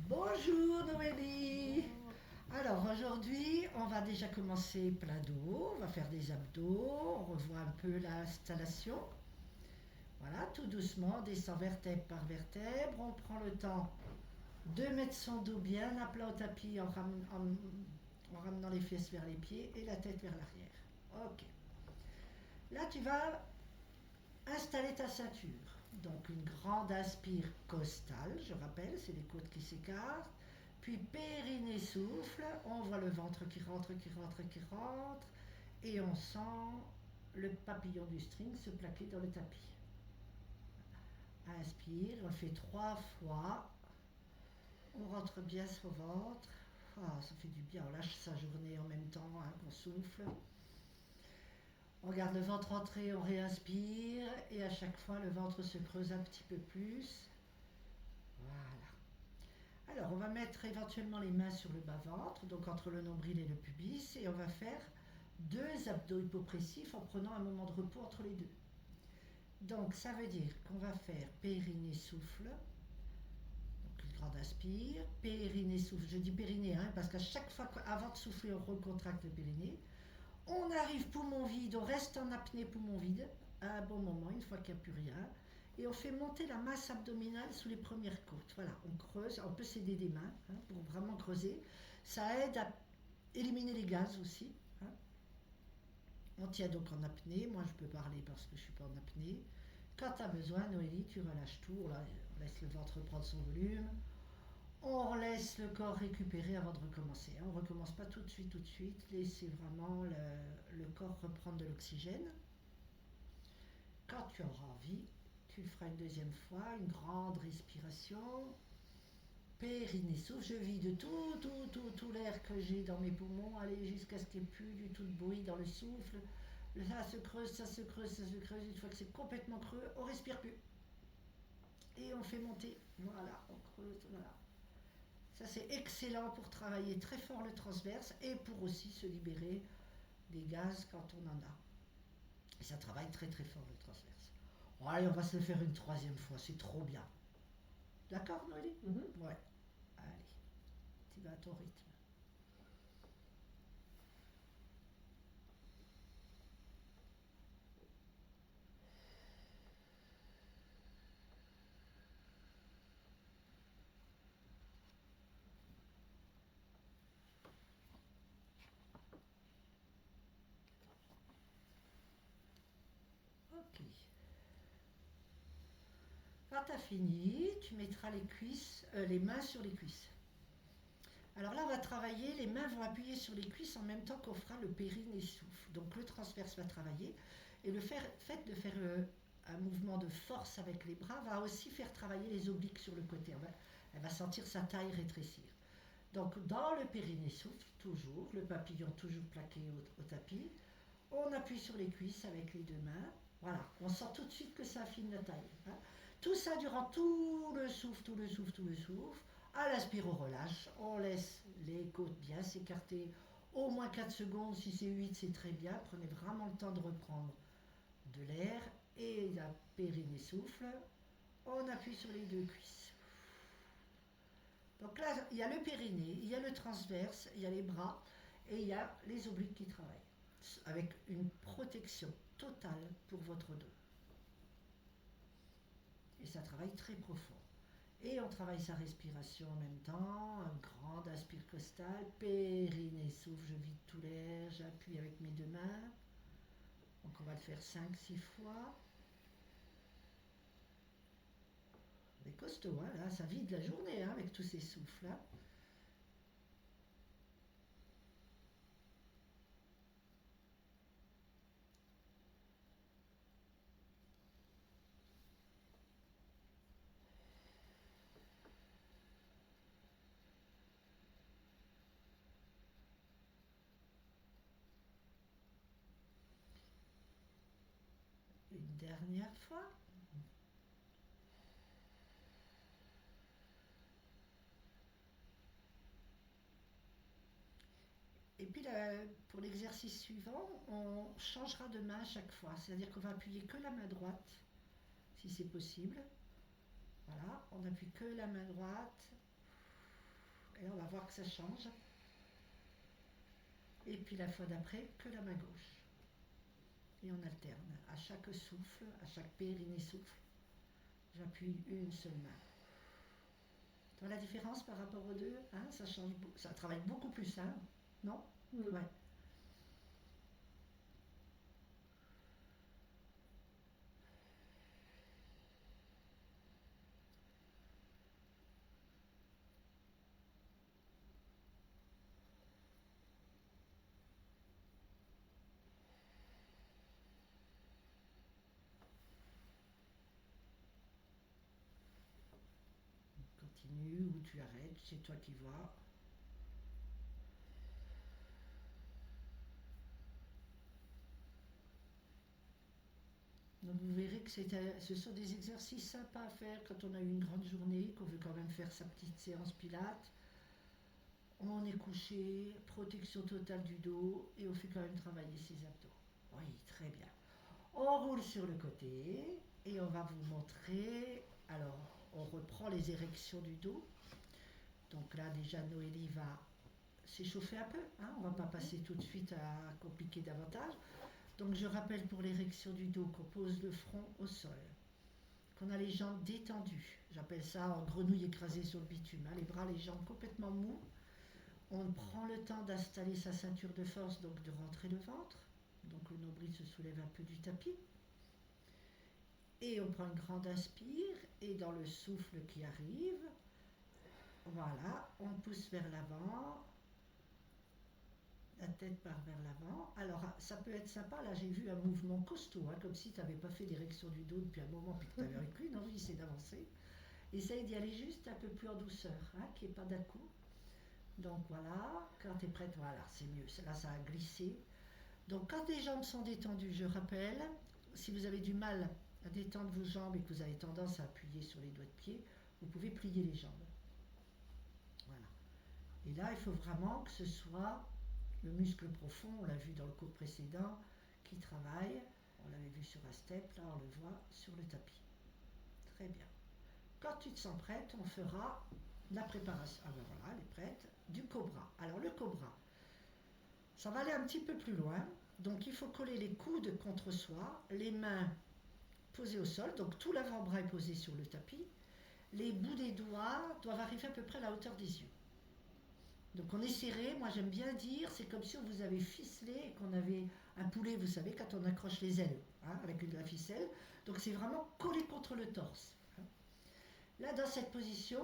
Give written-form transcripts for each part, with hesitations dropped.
Bonjour Noélie. Alors aujourd'hui, on va déjà commencer plein d'eau, on va faire des abdos, on revoit un peu l'installation. Voilà, tout doucement, on descend vertèbre par vertèbre, on prend le temps de mettre son dos bien à plat au tapis en ramenant les fesses vers les pieds et la tête vers l'arrière. Ok. Là, tu vas installer ta ceinture. Donc une grande inspire costale, je rappelle, c'est les côtes qui s'écartent. Puis périnée souffle, on voit le ventre qui rentre, qui rentre, qui rentre. Et on sent le papillon du string se plaquer dans le tapis. Inspire, on le fait 3 fois. On rentre bien son ventre. Ah, ça fait du bien, on lâche sa journée en même temps qu'on souffle. On garde le ventre entré, on réinspire et à chaque fois le ventre se creuse un petit peu plus. Voilà. Alors on va mettre éventuellement les mains sur le bas-ventre, donc entre le nombril et le pubis, et on va faire 2 abdos hypopressifs en prenant un moment de repos entre les deux. Donc ça veut dire qu'on va faire périnée souffle, donc une grande inspire, périnée souffle, je dis périnée parce qu'à chaque fois avant de souffler on recontracte le périnée. On arrive poumon vide, on reste en apnée poumon vide à un bon moment, une fois qu'il n'y a plus rien. Et on fait monter la masse abdominale sous les premières côtes. Voilà, on creuse, on peut s'aider des mains pour vraiment creuser. Ça aide à éliminer les gaz aussi. On tient donc en apnée. Moi, je peux parler parce que je ne suis pas en apnée. Quand tu as besoin, Noélie, tu relâches tout. Là, on laisse le ventre prendre son volume. On laisse le corps récupérer avant de recommencer. On ne recommence pas tout de suite, tout de suite. Laissez vraiment le corps reprendre de l'oxygène. Quand tu auras envie, tu le feras une deuxième fois, une grande respiration. Périnée souffle, je vide tout l'air que j'ai dans mes poumons, aller jusqu'à ce qu'il n'y ait plus du tout de bruit dans le souffle. Ça se creuse, ça se creuse, ça se creuse. Une fois que c'est complètement creux, on respire plus. Et on fait monter. Voilà, on creuse, voilà. Ça c'est excellent pour travailler très fort le transverse et pour aussi se libérer des gaz quand on en a. Et ça travaille très très fort le transverse. Bon, allez, on va se le faire une troisième fois, c'est trop bien. D'accord, Noélie? Ouais. Allez, tu vas à ton rythme. Ok. Quand tu as fini, tu mettras les mains sur les cuisses. Alors là, on va travailler, les mains vont appuyer sur les cuisses en même temps qu'on fera le périnée souffle. Donc le transverse va travailler. Et le fait de faire un mouvement de force avec les bras va aussi faire travailler les obliques sur le côté. Elle va sentir sa taille rétrécir. Donc dans le périnée souffle, toujours, le papillon toujours plaqué au tapis, on appuie sur les cuisses avec les 2 mains. Voilà, on sent tout de suite que ça affine la taille. Tout ça durant tout le souffle, tout le souffle, tout le souffle. À l'inspire, on relâche, on laisse les côtes bien s'écarter au moins 4 secondes. Si c'est 8, c'est très bien. Prenez vraiment le temps de reprendre de l'air. Et la périnée souffle, on appuie sur les 2 cuisses. Donc là, il y a le périnée, il y a le transverse, il y a les bras et il y a les obliques qui travaillent avec une protection totale pour votre dos. Et ça travaille très profond. Et on travaille sa respiration en même temps, un grand inspire costal, périnée souffle, je vide tout l'air, j'appuie avec mes 2 mains. Donc on va le faire 5-6 fois. C'est costaud, là, ça vide la journée avec tous ces souffles là. Une dernière fois. Et puis là, pour l'exercice suivant, on changera de main à chaque fois. C'est-à-dire qu'on va appuyer que la main droite, si c'est possible. Voilà, on n'appuie que la main droite. Et on va voir que ça change. Et puis la fois d'après, que la main gauche. Et on alterne. À chaque souffle, à chaque périnée souffle, j'appuie une seule main. Tu vois la différence par rapport aux deux, hein, ça change, ça travaille beaucoup plus, hein, non? Ouais. Continue ou tu arrêtes, c'est toi qui vois. Donc vous verrez que ce sont des exercices sympas à faire quand on a eu une grande journée, qu'on veut quand même faire sa petite séance pilates. On est couché, protection totale du dos et on fait quand même travailler ses abdos. Oui, très bien. On roule sur le côté et on va vous montrer. Alors, on reprend les érections du dos. Donc là, déjà, Noélie va s'échauffer un peu. Hein, on ne va pas passer tout de suite à compliquer davantage. Donc je rappelle pour l'érection du dos qu'on pose le front au sol, qu'on a les jambes détendues. J'appelle ça en grenouille écrasée sur le bitume. Hein, les bras, les jambes complètement mous. On prend le temps d'installer sa ceinture de force, donc de rentrer le ventre. Donc le nombril se soulève un peu du tapis. Et on prend une grande inspire et dans le souffle qui arrive, voilà, on pousse vers l'avant. La tête part vers l'avant. Alors, ça peut être sympa. Là, j'ai vu un mouvement costaud, hein, comme si tu n'avais pas fait d'érection du dos depuis un moment, puis que tu avais avec une envie, c'est d'avancer. Essaye d'y aller juste un peu plus en douceur, hein, qu'il n'y ait pas d'un coup. Donc voilà, quand tu es prête, voilà, c'est mieux. Là, ça a glissé. Donc, quand les jambes sont détendues, je rappelle, si vous avez du mal à détendre vos jambes et que vous avez tendance à appuyer sur les doigts de pied, vous pouvez plier les jambes. Voilà. Et là, il faut vraiment que ce soit le muscle profond, on l'a vu dans le cours précédent, qui travaille. On l'avait vu sur un step, là on le voit sur le tapis. Très bien. Quand tu te sens prête, on fera la préparation. Ah ben voilà, elle est prête. Du cobra. Alors le cobra, ça va aller un petit peu plus loin. Donc il faut coller les coudes contre soi, les mains posées au sol, donc tout l'avant-bras est posé sur le tapis. Les bouts des doigts doivent arriver à peu près à la hauteur des yeux. Donc on est serré, moi j'aime bien dire, c'est comme si on vous avait ficelé et qu'on avait un poulet, vous savez, quand on accroche les ailes, hein, avec de la ficelle. Donc c'est vraiment collé contre le torse. Hein. Là, dans cette position,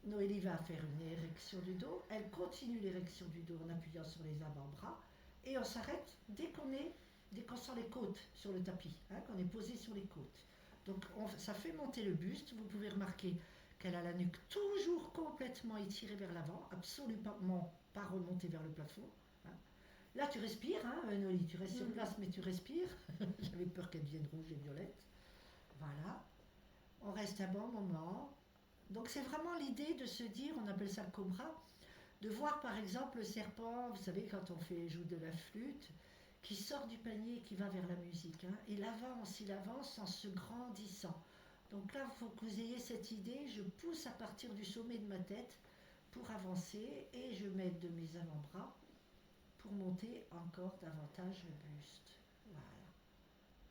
Noélie va faire une érection du dos. Elle continue l'érection du dos en appuyant sur les avant-bras. Et on s'arrête dès qu'on sent les côtes sur le tapis, hein, qu'on est posé sur les côtes. Donc ça fait monter le buste. Vous pouvez remarquer qu'elle a la nuque toujours complètement étirée vers l'avant, absolument pas remontée vers le plafond. Hein. Là, tu respires, hein, Noélie, tu restes sur place, mais tu respires. J'avais peur qu'elle devienne rouge et violette. Voilà. On reste un bon moment. Donc c'est vraiment l'idée de se dire, on appelle ça le cobra, de voir par exemple le serpent, vous savez quand on fait joue de la flûte, qui sort du panier et qui va vers la musique. Hein. Il avance en se grandissant. Donc là, il faut que vous ayez cette idée, je pousse à partir du sommet de ma tête pour avancer et je m'aide de mes avant-bras pour monter encore davantage le buste. Voilà.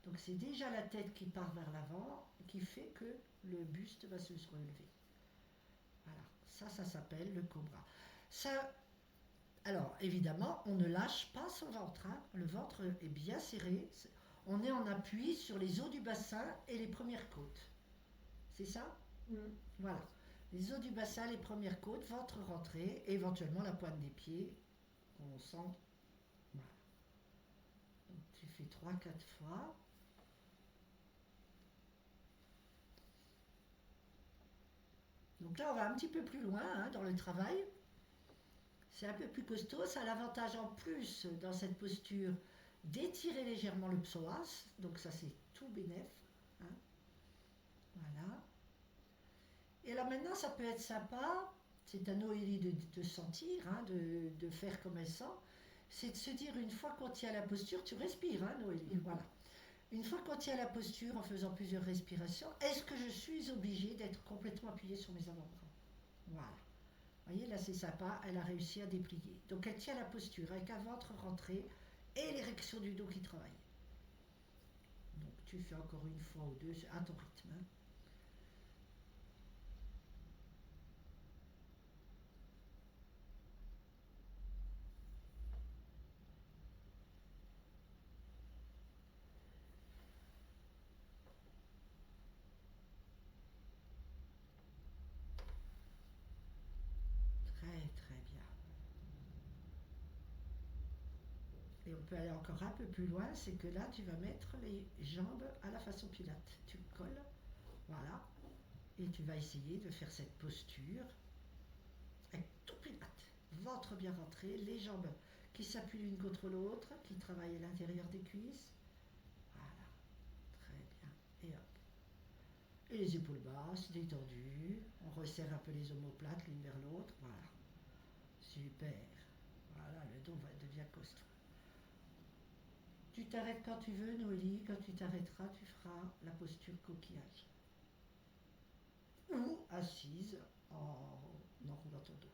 Donc c'est déjà la tête qui part vers l'avant qui fait que le buste va se relever. Voilà, ça s'appelle le cobra. Ça, alors évidemment, on ne lâche pas son ventre. Hein. Le ventre est bien serré. On est en appui sur les os du bassin et les premières côtes. C'est ça? Voilà. Les os du bassin, les premières côtes, ventre rentré, et éventuellement la pointe des pieds. On sent. Voilà. Donc tu fais 3-4 fois. Donc là, on va un petit peu plus loin hein, dans le travail. C'est un peu plus costaud. Ça a l'avantage en plus, dans cette posture, d'étirer légèrement le psoas. Donc ça, c'est tout bénef. Hein. Voilà. Et alors maintenant, ça peut être sympa, c'est à Noélie de sentir, hein, de faire comme elle sent, c'est de se dire une fois qu'on tient la posture, tu respires, hein, Noélie, voilà. Une fois qu'on tient la posture en faisant plusieurs respirations, est-ce que je suis obligée d'être complètement appuyée sur mes avant-bras? Voilà. Vous voyez, là c'est sympa, elle a réussi à déplier. Donc elle tient la posture avec un ventre rentré et l'érection du dos qui travaille. Donc tu fais encore une fois ou deux à ton rythme, hein. Très très bien. Et on peut aller encore un peu plus loin, c'est que là tu vas mettre les jambes à la façon pilates. Tu colles, voilà, et tu vas essayer de faire cette posture avec tout pilate. Ventre bien rentré, les jambes qui s'appuient l'une contre l'autre, qui travaillent à l'intérieur des cuisses. Voilà, très bien. Et hop. Et les épaules basses, détendues. On resserre un peu les omoplates l'une vers l'autre. Voilà. Super. Voilà, le dos devient costaud. Tu t'arrêtes quand tu veux, Noélie. Quand tu t'arrêteras, tu feras la posture coquillage. Ou assise en enroulant ton dos.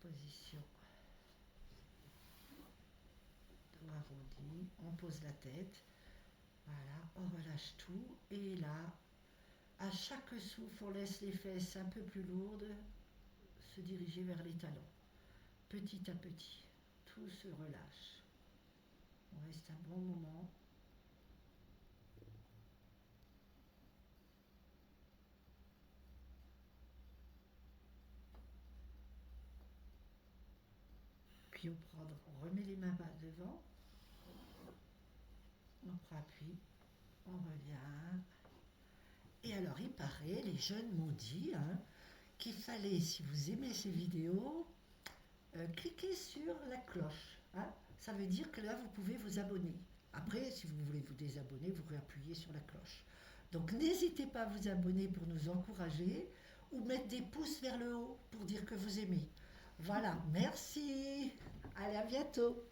Position dos arrondi. On pose la tête. Voilà, on relâche tout. Et là, à chaque souffle, on laisse les fesses un peu plus lourdes se diriger vers les talons. Petit à petit, tout se relâche. On reste un bon moment. Puis on remet les mains devant. On prend appui. On revient. Et alors, il paraît, les jeunes m'ont dit qu'il fallait, si vous aimez ces vidéos, cliquez sur la cloche, hein. Ça veut dire que là, vous pouvez vous abonner. Après, si vous voulez vous désabonner, vous réappuyez sur la cloche. Donc, n'hésitez pas à vous abonner pour nous encourager ou mettre des pouces vers le haut pour dire que vous aimez. Voilà, merci. Allez, à bientôt.